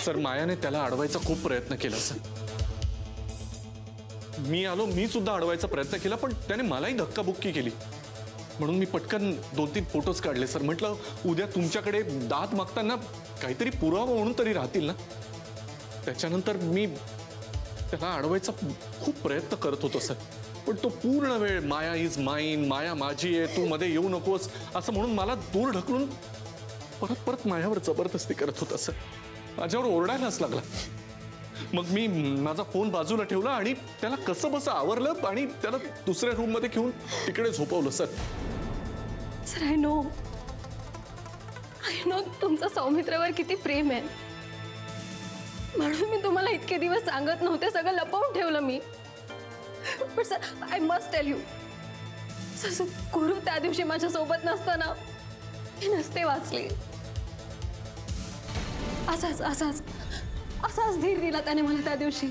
Sir मायाने त्याला अडवायचा खूप प्रयत्न केला सर. मी सुद्धा अडवायचा प्रयत्न केला, पण त्याने मलाही धक्काबुक्की केली. म्हणून मी पटकन 2-3 फोटोज काढले सर. म्हटलं उद्या तुमच्याकडे दाद मागताना काहीतरी पुरावा म्हणून तरी राहतील ना. त्याच्यानंतर मी त्याला अडवायचा खूप प्रयत्न करत होतो सर. पण तो पूर्ण वेळ माया इज माइन, माया माझी आहे, तू मध्ये येऊ नकोस असं म्हणून मला दूर ढकलून परत परत माझ्यावर जबरदस्ती करत होता सर. माझ्यावर ओरडायलाच लागला. मग मी माझा फोन बाजूला ठेवला आणि त्याला कसं बसं आवरलं आणि त्याला दुसऱ्या रूम मध्ये घेऊन तिकडे झोपवलं सर. सर आय नो तुमचं सौमित्रवर किती प्रेम आहे, म्हणून मी तुम्हाला इतके दिवस सांगत नव्हते, सगळं लपवून ठेवलं मी. पण sir I must tell you, sir गुरु त्या दिवशी माझ्या सोबत नसताना मी नसते वाचले. असाच धीर दिला त्याने मला त्या दिवशी.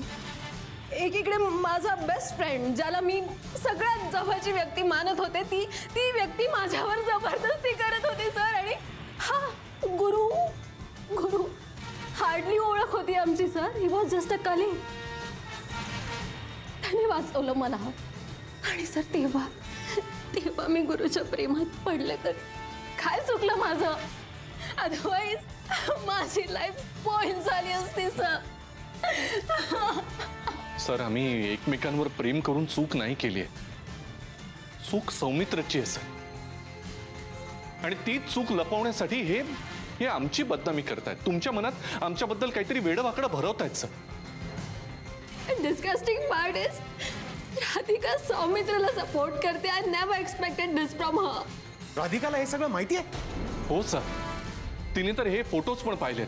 एकीकडे माझा बेस्ट फ्रेंड, ज्याला मी सगळ्यात जवळची व्यक्ती मानत होते, ती व्यक्ती माझ्यावर जबरदस्ती करत होती सर. आणि हा गुरु हार्डली ओळख होती आमची sir. He was just a calling. त्याने वाचवलं मला. आणि सर तेव्हा मी गुरुच्या प्रेमात पडले. तर काय चुकलं माझं? अदरवाईज माझी लाईफ स्पॉइल झाली असती सर. सर आम्ही एकमेकांवर प्रेम करून चूक नाही केली आहे. चूक सौमित्रची आहे सर. आणि ती चूक लपवण्यासाठी हे आमची बदनामी करतायत. तुमच्या मनात आमच्याबद्दल काहीतरी वेडवाकडं भरवतायत sir. Disgusting part is Radhika सौमित्रला सपोर्ट करते. I never expected this from her. राधिकाला हे सगळं माहिती आहे? हो सर, तिने तर हे फोटोज पण पाहिलेत.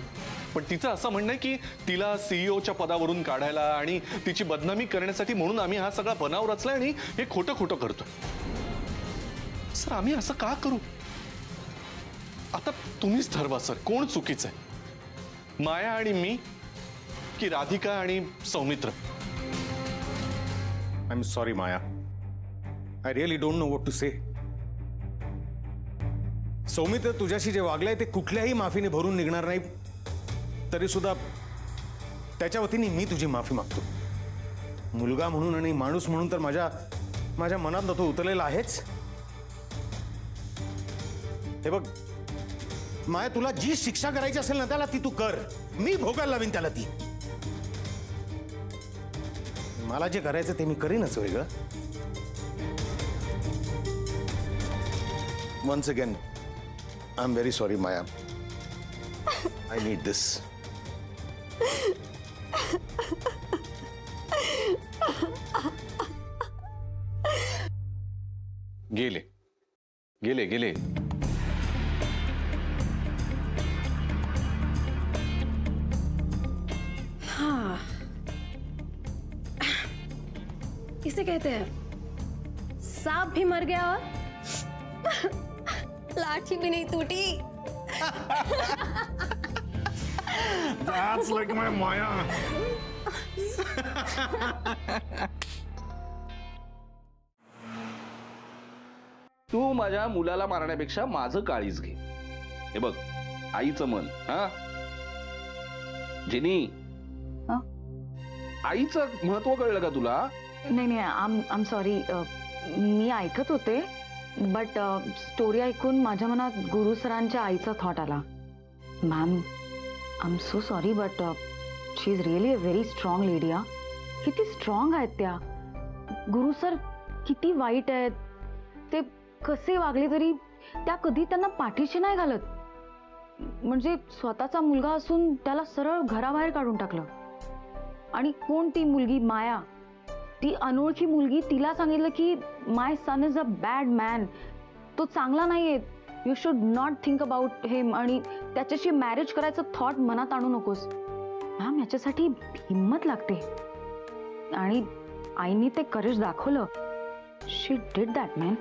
पण तिचं असं म्हणणं आहे की तिला सीईओच्या पदावरून काढायला आणि तिची बदनामी करण्यासाठी म्हणून आम्ही हा सगळा बनाव रचलाय आणि हे खोटं करतोय. सर आम्ही असं का करू? आता तुम्हीच ठरवा सर, कोण चुकीचं आहे, माया आणि मी की राधिका आणि Saumitra? I am sorry Maya, I really don't know what to say. Saumitra तुझ्याशी जे वागलंय ते कुठल्याही माफीने भरून निघणार नाही. तरी सुद्धा त्याच्या वतीने मी तुझी माफी मागतो. मुलगा म्हणून आणि माणूस म्हणून तर माझ्या मनात तो उतरलेला आहेच. हे बघ माया, तुला जी शिक्षा करायची असेल ना त्याला ती तू कर. मी भोगायला लावीन त्याला ती. मला जे करायचं ते मी करीनच वेगळं. Once again I am very sorry Maya. I need this. गेले गेले गेले. हाँ, इसे कहते हैं सांप भी मर गया और लाठी भी नहीं टूटी. That's like my Maya. तू माझ्या मुलाला मारण्यापेक्षा माझं काळीज घे. हे बघ आईचं मन. हा जेनी, आईचं महत्व कळलं का तुला? नाही आम सॉरी, मी ऐकत होते बट स्टोरी ऐकून माझ्या मनात गुरु सरांच्या आईचा थॉट आला. Ma'am I am so sorry but she is really a very strong lady. किती स्ट्रॉंग आहेत त्या. गुरु सर किती वाईट आहेत. ते कसे वागले तरी त्या कधी त्यांना पाठीशी नाही घालत. म्हणजे स्वतःचा मुलगा असून त्याला सरळ घराबाहेर काढून टाकलं. आणि कोण ती मुलगी माया, ती अनोळखी मुलगी, तिला सांगितलं की my son is a bad man, तो चांगला नाहीये, you should not think about him, आणि त्याच्याशी मॅरेज करायचं थॉट मनात आणू नकोस. मॅम याच्यासाठी हिम्मत लागते आणि आईने ते करेज दाखवलं. शी डिड दॅट मॅन.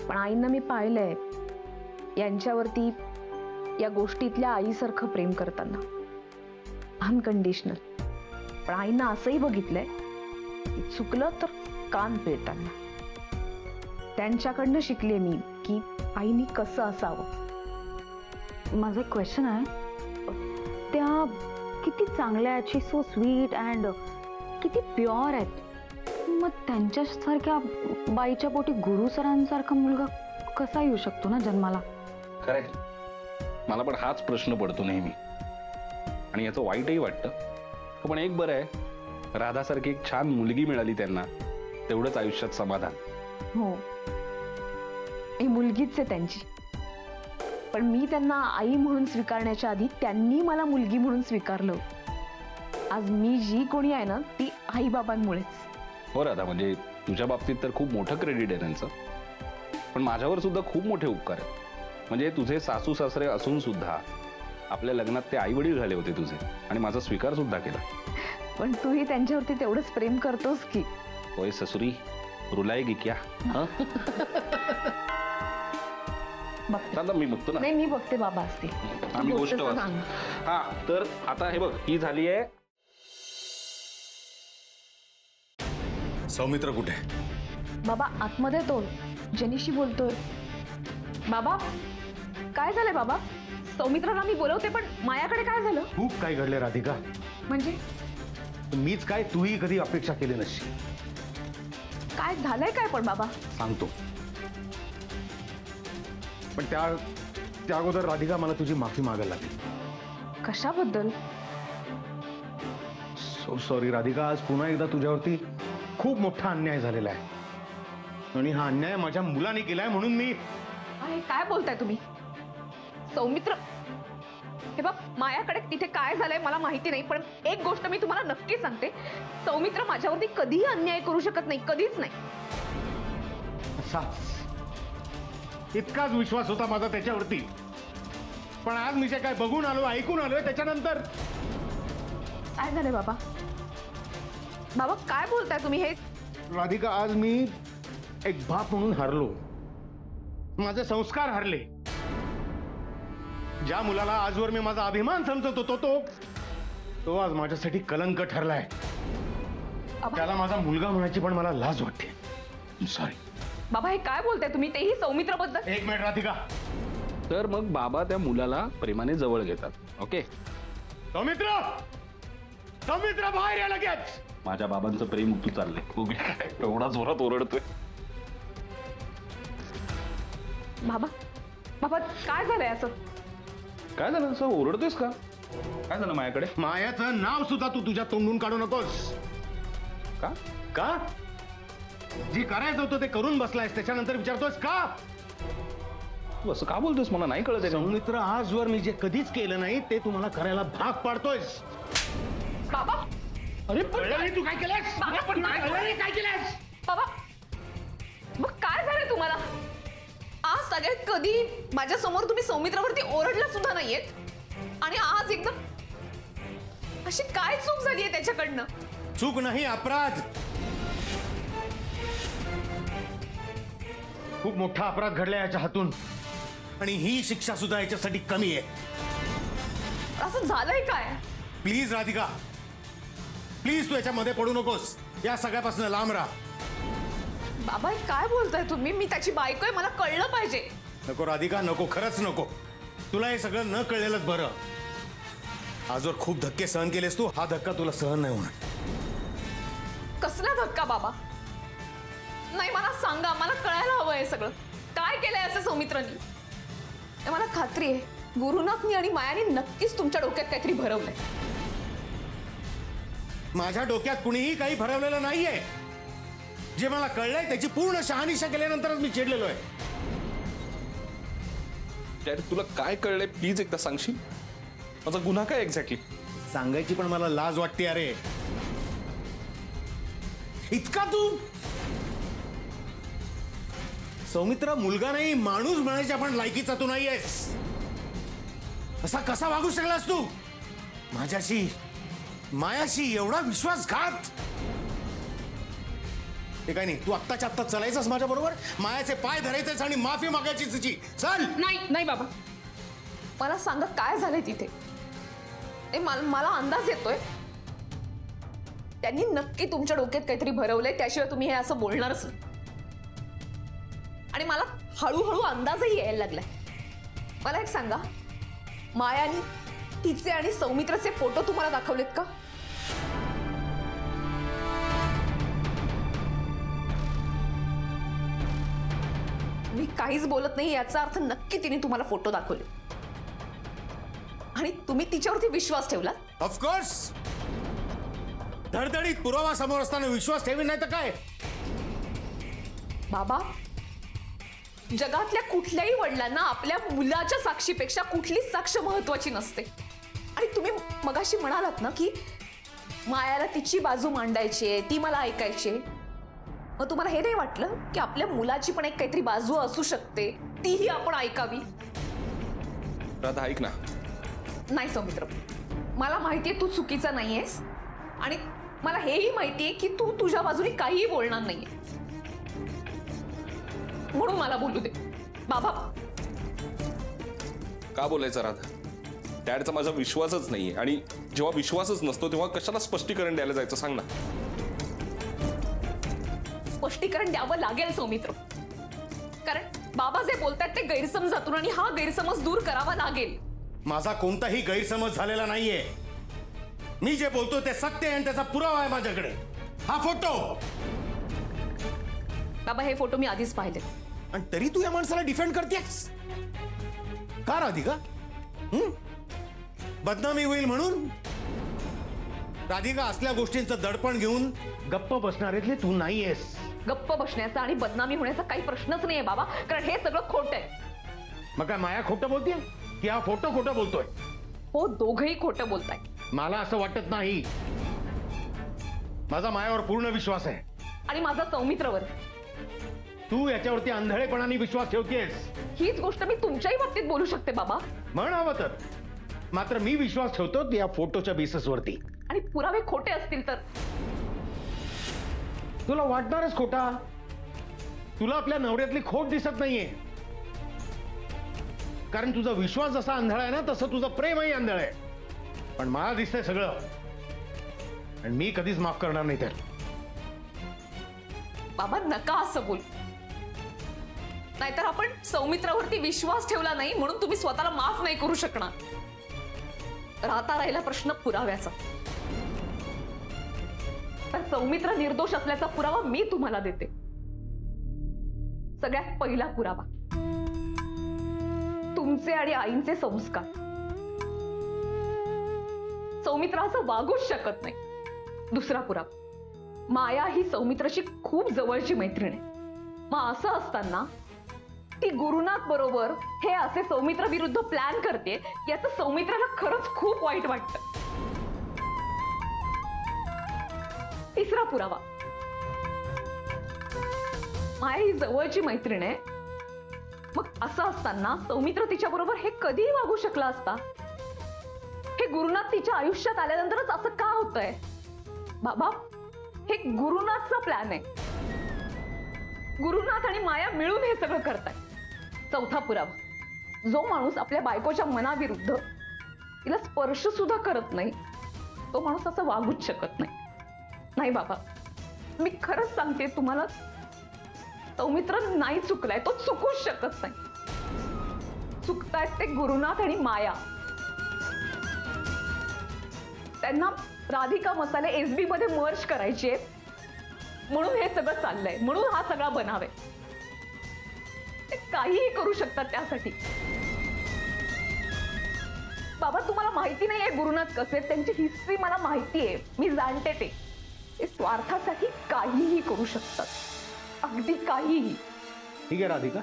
पण आईंना मी पाहिलंय यांच्यावरती या गोष्टीतल्या आईसारखं प्रेम करताना, अनकंडिशनल. पण आईंना असंही बघितलंय की चुकलं तर कान पिळताना. त्यांच्याकडनं शिकले मी की आईनी कसं असावं. माझा एक क्वेश्चन आहे, त्या किती चांगल्या आहेत, शी सो स्वीट अँड किती प्युअर आहेत. मग त्यांच्यासारख्या बाईच्या पोटी गुरु सरांसारखा मुलगा कसा येऊ शकतो ना जन्माला? करेक्ट. मला पण हाच प्रश्न पडतो नेहमी आणि याचं वाईटही वाटतं. पण एक बरं आहे, राधासारखी एक छान मुलगी मिळाली त्यांना, तेवढंच आयुष्यात समाधान. हो, ही मुलगीच आहे त्यांची. पण मी त्यांना आई म्हणून स्वीकारण्याच्या आधी त्यांनी मला मुलगी म्हणून स्वीकारलं. आज मी जी कोणी आहे ना ती आई बाबांमुळेच. हो राधा, म्हणजे तुझ्या बाबतीत तर खूप मोठं क्रेडिट आहे त्यांचं, पण माझ्यावर सुद्धा खूप मोठे उपकार आहेत. म्हणजे तुझे सासू सासरे असून सुद्धा आपल्या लग्नात ते आई वडील झाले होते तुझे, आणि माझा स्वीकार सुद्धा केला. पण तूही त्यांच्यावरती तेवढंच प्रेम करतोस की? होय ससुरी, रुलाएगी क्या? दादा मी बघतो ना. नाही, मी बघते, बाबा असतील. आम्ही गोष्ट गोष्ट सांग. हा, तर आता हे बघ, ही झाली आहे. सौमित्र कुठे? बाबा आतमध्ये तो जेनीशी बोलतोय. बाबा काय झालंय बाबा? सौमित्राला मी बोलवते, पण मायाकडे काय झालं? खूप काय घडले राधिका. म्हणजे मीच काय, तूही कधी अपेक्षा केली नसशी. काय झालंय काय पण बाबा? सांगतो, पण त्या अगोदर राधिका मला तुझी माफी मागायला लागली. कशाबद्दल? सॉरी राधिका, आज पुन्हा एकदा तुझ्यावरती खूप मोठा अन्याय झालेला आहे आणि हा अन्याय माझ्या मुलाने केलाय, म्हणून मी. काय बोलताय तुम्ही? सौमित्र, हे बघ, मायाकडे तिथे काय झालंय मला माहिती नाही, पण एक गोष्ट मी तुम्हाला नक्की सांगते, सौमित्र माझ्यावरती कधीही अन्याय करू शकत नाही, कधीच नाही. असाच इतकाच विश्वास होता माझा त्याच्यावरती, पण आज मी जे काय बघून आलो, ऐकून आलोय, त्याच्यानंतर. काय झालंय बाबा? बाबा काय बोलताय तुम्ही हे? राधिका, आज मी एक बाप म्हणून हरलो, माझे संस्कार हरले. ज्या मुलाला आजवर मी माझा अभिमान समजत होतो तो आज माझ्यासाठी कलंक ठरलाय. त्याला माझा मुलगा म्हणायची पण मला लाज वाटते. सॉरी बाबा, हे काय बोलताय तुम्ही, तेही सौमित्र बद्दल? एक मिनिट राधिका. तर मग बाबा त्या मुलाला प्रेमाने जवळ घेतात. ओके, सौमित्र, सौमित्र बाहेर या लगेच. माझ्या बाबांचं प्रेम तू चाललंय, एवढा जोरात ओरडतोय. बाबा, बाबा काय झालंय असं? काय झालं, असं ओरडतोयस का? काय झालं मायाकडे? मायाचं नाव सुद्धा तू तुझ्या तोंडून काढू नकोस. का? का? जी करायचं होतं ते करून बसलायस, त्याच्यानंतर विचारतोयस का? तू असं का बोलतोस, मला नाही कळत आहे. सौमित्र, आजवर मी जे कधीच केलं नाही ते तुम्हाला करायला भाग पाडतोयस. बाबा, अरे तू काय केलंस? काय केलंस? बाबा, मग काय झालंय तुम्हाला? आज सगळ्यात कधी माझ्या समोर तुम्ही सौमित्रावरती ओरडला सुद्धा नाहीयेत, आणि आज एकदम अशी काय चूक झालीये त्याच्याकडनं? चूक नाही, अपराध. खूप मोठा अपराध घडला याच्या हातून, आणि ही शिक्षा सुद्धा याच्यासाठी कमी आहे. असं झालंय काय? प्लीज राधिका, प्लीज तू याच्यामध्ये पडू नकोस. या सगळ्यापासून लांब राहा. बाबा काय बोलताय तुम्ही? मी त्याची बायको आहे, मला कळलं पाहिजे. नको राधिका, नको, खरंच नको. तुला हे सगळं न कळलेलंच बरं. आजवर खूप धक्के सहन केलेस तू, हा धक्का तुला सहन नाही होणार. कसला धक्का बाबा? नाही, मला सांगा, मला कळायला हवं हे सगळं. काय केलंय असं सौमित्रांनी? मला खात्री आहे गुरुनाथनी आणि मायाने नक्कीच तुमच्या डोक्यात काहीतरी भरवलंय. माझ्या डोक्यात कुणीही काही भरवलेलं नाहीये. जे मला कळलंय त्याची पूर्ण शहानिशा केल्यानंतरच मी चिडलेलो आहे. तुला काय कळलंय प्लीज एकदा सांगशील? माझा गुन्हा काय एक्झॅक्टली? सांगायची पण मला लाज वाटते. अरे इतका तू सौमित्र मुलगा नाही, माणूस म्हणायच्या पण लायकीचा तू नाहीयेस. असा कसा वागू शकलास तू माझ्याशी, मायाशी? एवढा विश्वासघात? ते काय नाही, तू आत्ताच्या आत्ता चलायचंस माझ्या बरोबर, मायाचे पाय धरायचेस आणि माफी मागायची तुझी. चल. नाही नाही बाबा, मला सांगा काय झालंय तिथे. मला अंदाज येतोय त्यांनी नक्की तुमच्या डोक्यात काहीतरी भरवलंय, त्याशिवाय तुम्ही हे असं बोलणारच नाही. आणि मला हळूहळू अंदाजही यायला लागलाय. मला एक सांगा, मायानी तिचे आणि सौमित्रचे फोटो तुम्हाला दाखवलेत का? मी काहीच बोलत नाही याचा अर्थ नक्की तिने तुम्हाला फोटो दाखवले आणि तुम्ही तिच्यावरती विश्वास ठेवला. ऑफकोर्स, धडधडीत पुरावा समोर असताना विश्वास ठेवी नाही तर काय? बाबा, जगातल्या कुठल्याही वडिलांना आपल्या मुलाच्या साक्षीपेक्षा कुठलीच साक्ष महत्वाची नसते. आणि तुम्ही मगाशी म्हणालात ना की मायाला तिची बाजू मांडायची आहे, ती मला ऐकायची. मग तुम्हाला हे नाही वाटलं की आपल्या मुलाची पण एक काहीतरी बाजू असू शकते, तीही आपण ऐकावी? राधा ऐक ना. नाही सौमित्र, मला माहितीये तू चुकीचा नाहीयेस आणि मला हेही माहितीये की तू तुझ्या बाजूने काहीही बोलणार नाहीये, म्हणून मला बोलू दे. बाबा, का बोलायचं राधा? डॅडचा माझा विश्वासच नाहीये आणि जेव्हा विश्वासच नसतो तेव्हा कशाला स्पष्टीकरण द्यायला जायचं सांग ना. स्पष्टीकरण द्यावं लागेल सौमित्र, कारण बाबा जे बोलतात ते गैरसमजातून आणि हा गैरसमज दूर करावा लागेल. माझा कोणताही गैरसमज झालेला नाहीये. मी जे बोलतो ते सत्य आहे आणि त्याचा पुरावा आहे माझ्याकडे. हा फोटो. बाबा, हे फोटो मी आधीच पाहिले आणि तरी तू या माणसाला डिफेंड करतेस का राधिका? बदनामी होईल म्हणून? राधिका, असल्या गोष्टींचं दडपण घेऊन गप्प बसणारेतले तू नाहीयेस. गप्प बसण्याचा आणि बदनामी होण्याचा काही प्रश्नच नाहीये बाबा, कारण हे सगळं खोटं आहे. मग काय माया खोटं बोलतेय की हा फोटो खोटं बोलतोय? हो, दोघंही खोटं बोलताय. मला असं वाटत नाही. माझा मायावर पूर्ण विश्वास आहे आणि माझा सौमित्रवर. तू याच्यावरती आंधळेपणाने विश्वास ठेवतेस. हीच गोष्ट मी तुमच्याही बाबतीत बोलू शकते बाबा. म्हणावं तर, मात्र मी विश्वास ठेवतो या फोटोच्या बेसिसवरती. आणि पुरावे खोटे असतील तर? तुला वाटणारच खोटा. तुला आपल्या नवऱ्यातली खोट दिसत नाहीये, कारण तुझा विश्वास जसा आंधळा आहे ना तसं तुझं प्रेमही आंधळ आहे. पण मला दिसतंय सगळं आणि मी कधीच माफ करणार नाही. तर बाबा, नका असं बोल. नाहीतर आपण सौमित्रावरती विश्वास ठेवला नाही म्हणून तुम्ही स्वतःला माफ नाही करू शकणार. राहता राहिला प्रश्न पुराव्याचा. तर सौमित्र निर्दोष असल्याचा पुरावा मी तुम्हाला देते. सगळ्यात पहिला पुरावा, तुमचे आणि आईंचे संस्कार. सौमित्र असं वागूच शकत नाही. दुसरा पुरावा, माया ही सौमित्राची खूप जवळची मैत्रीण आहे. मग असं असताना ती गुरुनाथ बरोबर हे असे सौमित्र विरुद्ध प्लॅन करते याचं सौमित्राला खरंच खूप वाईट वाटतं. तिसरा पुरावा, माया ही जवळची मैत्रीण आहे. मग असं असताना सौमित्र तिच्या बरोबर हे कधीही वागू शकला असता. हे गुरुनाथ तिच्या आयुष्यात आल्यानंतरच असं का होतंय? बाबा, हे गुरुनाथचा प्लॅन आहे. गुरुनाथ आणि माया मिळून हे सगळं करताय. चौथा पुरावा, जो माणूस आपल्या बायकोच्या मनाविरुद्ध तिला स्पर्श सुद्धा करत नाही तो माणूस असं वागूच शकत नाही. नाही बाबा, मी खरंच सांगते तुम्हाला, सौमित्र नाही चुकलाय, तो चुकूच शकत नाही. चुकतायत ते गुरुनाथ आणि माया. त्यांना राधिका मसाले एसबी मध्ये मर्ज करायचे म्हणून हे सगळं चाललंय, म्हणून हा सगळा बनाव आहे. ते काहीही करू शकतात त्यासाठी. बाबा, तुम्हाला माहिती नाहीये गुरुनाथ कसे, त्यांची हिस्ट्री मला माहिती आहे, मी जाणते. ते स्वार्थासाठी काहीही करू शकतात, अगदी काहीही. ठीक आहे राधिका,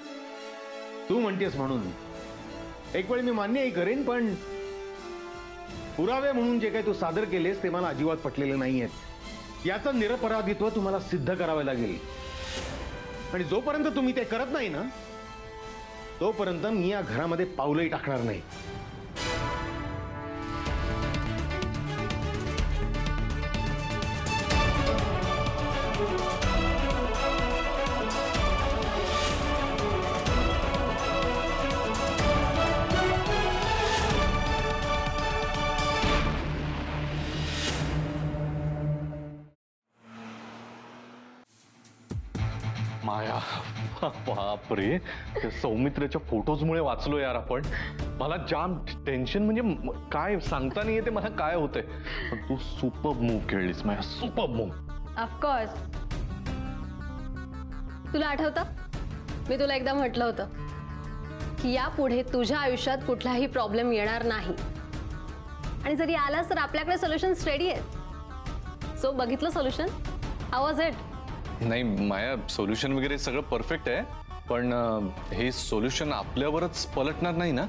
तू म्हणतेस म्हणून एक वेळ मी मान्यही करेन, पण पुरावे म्हणून जे काही तू सादर केलेस ते मला अजिबात पटलेले नाहीयेत. याचं निरपराधित्व तुम्हाला सिद्ध करावे लागेल. आणि जोपर्यंत तुम्ही ते करत नाही ना तोपर्यंत मी या घरामध्ये पाऊलही टाकणार नाही. माया, बापरे, त्या सौमित्र्याच्या फोटोजमुळे वाचलो यार आपण. मला जाम टेन्शन, म्हणजे काय सांगता नाही येते मला काय होतंय. पण तू सुपर्ब मूव्ह खेळलीस माझ्या, सुपर्ब मूव्ह. ऑफकोर्स. तुला आठवतं, मी तुला एकदा म्हटलं होतं की यापुढे तुझ्या आयुष्यात कुठलाही प्रॉब्लेम येणार नाही, आणि जरी आलास तर आपल्याकडे सोल्युशन्स रेडी आहेत. सो बघितलं सोल्युशन, हाऊ वॉज इट? नाही माया, सोल्युशन वगैरे सगळं परफेक्ट आहे, पण हे सोल्युशन आपल्यावरच पलटणार नाही ना.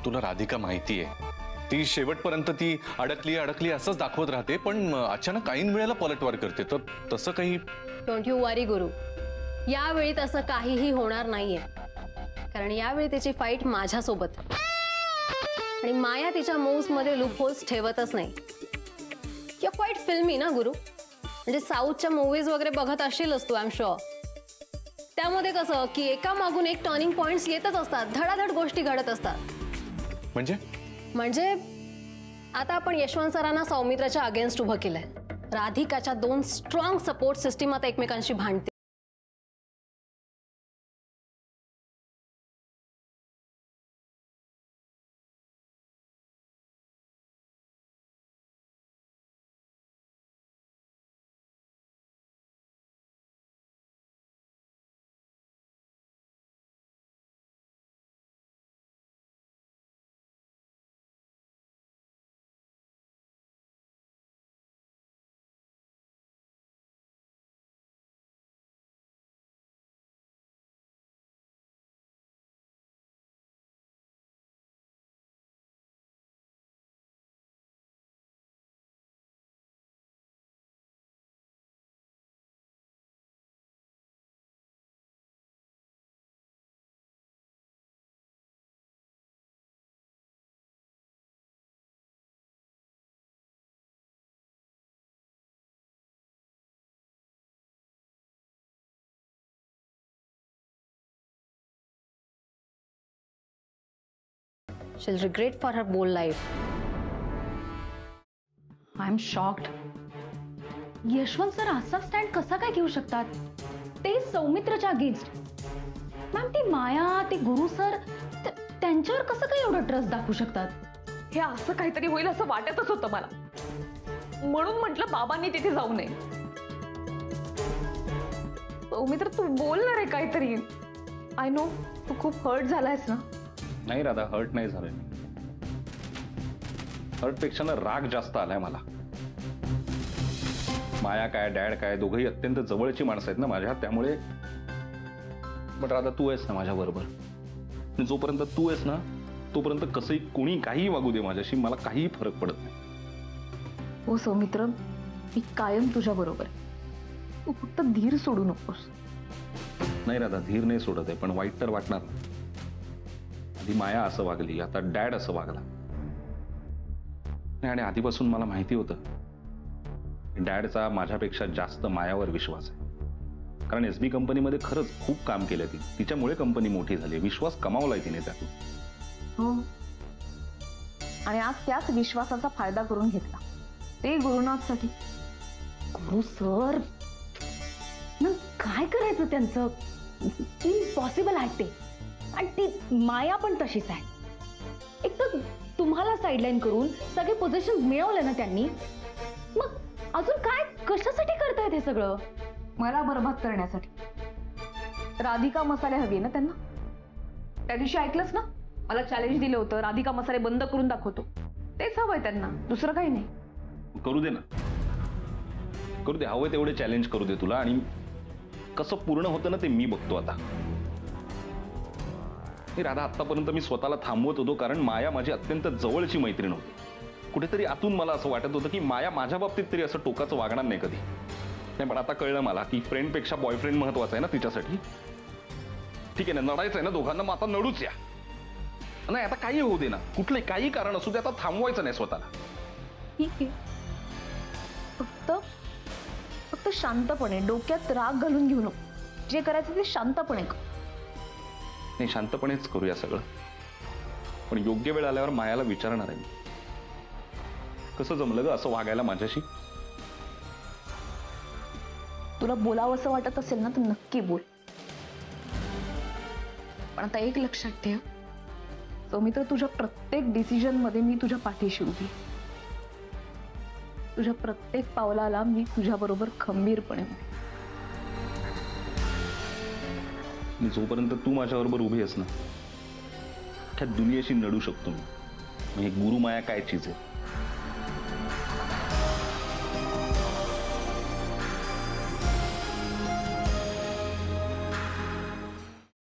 तुला राधिका माहिती आहे, ती शेवटपर्यंत ती अडकली असंच दाखवत राहते, पण अचानक ऐन वेळेला पलटवार करते. तर तसं काही. डोंट यू वरी गुरु, यावेळी तसं काहीही होणार नाहीये, कारण यावेळी त्याची फाईट माझ्यासोबत, आणि माया तिच्या मूव्स मध्ये लूप होल्स ठेवतच नाही. यू क्वाईट फिल्मी ना गुरु, म्हणजे साऊथच्या मूवीज वगैरे बघत असशीलच तू, आय एम शुअर. त्यामध्ये कसं की एका मागून एक टर्निंग पॉइंट्स येतच असतात, धडाधड गोष्टी घडत असतात. म्हणजे आता आपण यशवंत सरांना सौमित्राच्या अगेन्स्ट उभं केलंय. राधिकाच्या 2 स्ट्रॉंग सपोर्ट सिस्टीम आता एकमेकांशी भांडते. She'll regret for her whole life. I am shocked. Yashwant sir असा स्टँड कसा काय घेऊ शकतात, ते सौमित्रच्या अगेन्स्ट. मॅम ती माया, ते गुरु सर, त्यांच्यावर कसं काय एवढं ट्रस्ट दाखवू शकतात? हे असं काहीतरी होईल असं वाटतच होतं मला, म्हणून म्हटलं बाबांनी तिथे जाऊ नये. सौमित्र तू बोलणार आहे काहीतरी. आय नो तू खूप हर्ट झालायस ना. नाही राधा, हर्ट नाही झालंय. हर्ट पेक्षा ना राग जास्त आलाय मला. माया काय, डॅड काय, दोघंही अत्यंत जवळची माणसं आहेत ना माझ्या, त्यामुळे. पण राधा तू आहेस ना माझ्या बरोबर, जोपर्यंत तू आहेस ना तोपर्यंत कसंही कोणी काही वागू दे माझ्याशी, मला काही फरक पडत नाही. हो सौमित्र, मी कायम तुझ्या बरोबर. तू फक्त धीर सोडू नकोस. नाही राधा, धीर नाही सोडत आहे, पण वाईट तर वाटणार. आधी माया असं वागली, आता डॅड असं वागला. आणि आधीपासून मला माहिती होतं डॅडचा माझ्यापेक्षा जास्त मायावर विश्वास आहे, कारण एसबी कंपनीमध्ये खरंच खूप काम केलं तिच्यामुळे कंपनी मोठी झाली, विश्वास कमावलाय तिने त्यातून. हो, आणि आज त्याच विश्वासाचा फायदा करून घेतला, ते गुरुनाथसाठी. गुरु सर काय करायचं त्यांचं, इम्पॉसिबल आहे ते. आणि ती माया पण तशीच आहे. एक तर तुम्हाला साईडलाईन करून सगळे पोझिशन्स मिळवले ना त्यांनी, मग अजून काय कशासाठी करतायत हे सगळं? मला बरबाद करण्यासाठी. राधिका मसाले हवे ना त्यांना. त्या दिवशी ऐकलंच ना, मला चॅलेंज दिलं होतं, राधिका मसाले बंद करून दाखवतो. तेच हवंय त्यांना, दुसरं काही नाही. करू दे ना, करू दे, हवंय तेवढे चॅलेंज करू दे तुला, आणि कसं पूर्ण होतं ना ते मी बघतो आता. राधा, आतापर्यंत मी स्वतःला थांबवत होतो कारण माया माझी अत्यंत जवळची मैत्रीण होती. कुठेतरी आतून मला असं वाटत होतं की माया माझ्या बाबतीत तरी असं टोकाचं वागणार नाही कधी. नाही, पण आता कळलं मला की फ्रेंडपेक्षा बॉयफ्रेंड महत्वाचा आहे ना तिच्यासाठी. ठीक आहे ना, लढायचं आहे ना दोघांना, मग आता लढूच या. नाही, आता काही होऊ दे ना, कुठलंही काही कारण असू दे, आता थांबवायचं नाही स्वतःला. ठीक आहे, फक्त शांतपणे, डोक्यात राग घालून घेऊ नको. जे करायचं ते शांतपणे कर. नाही, शांतपणेच करूया सगळं, पण योग्य वेळ आल्यावर मायाला विचारणार आहे मी, कसं जमलं ग असं वागायला माझ्याशी. तुला बोलावं असं वाटत असेल ना तर नक्की बोल. पण आता एक लक्षात ठेव, सौमित्र, तुझ्या प्रत्येक डिसिजन मध्ये मी तुझ्या पाठीशी उभी. तुझ्या प्रत्येक पावलाला मी तुझ्या बरोबर खंबीरपणे उभी. आणि जोपर्यंत तू माझ्याबरोबर उभी आहेस ना, त्या दुनियेशी लढू शकतो मी. म्हणजे गुरुमाया काय चीज आहे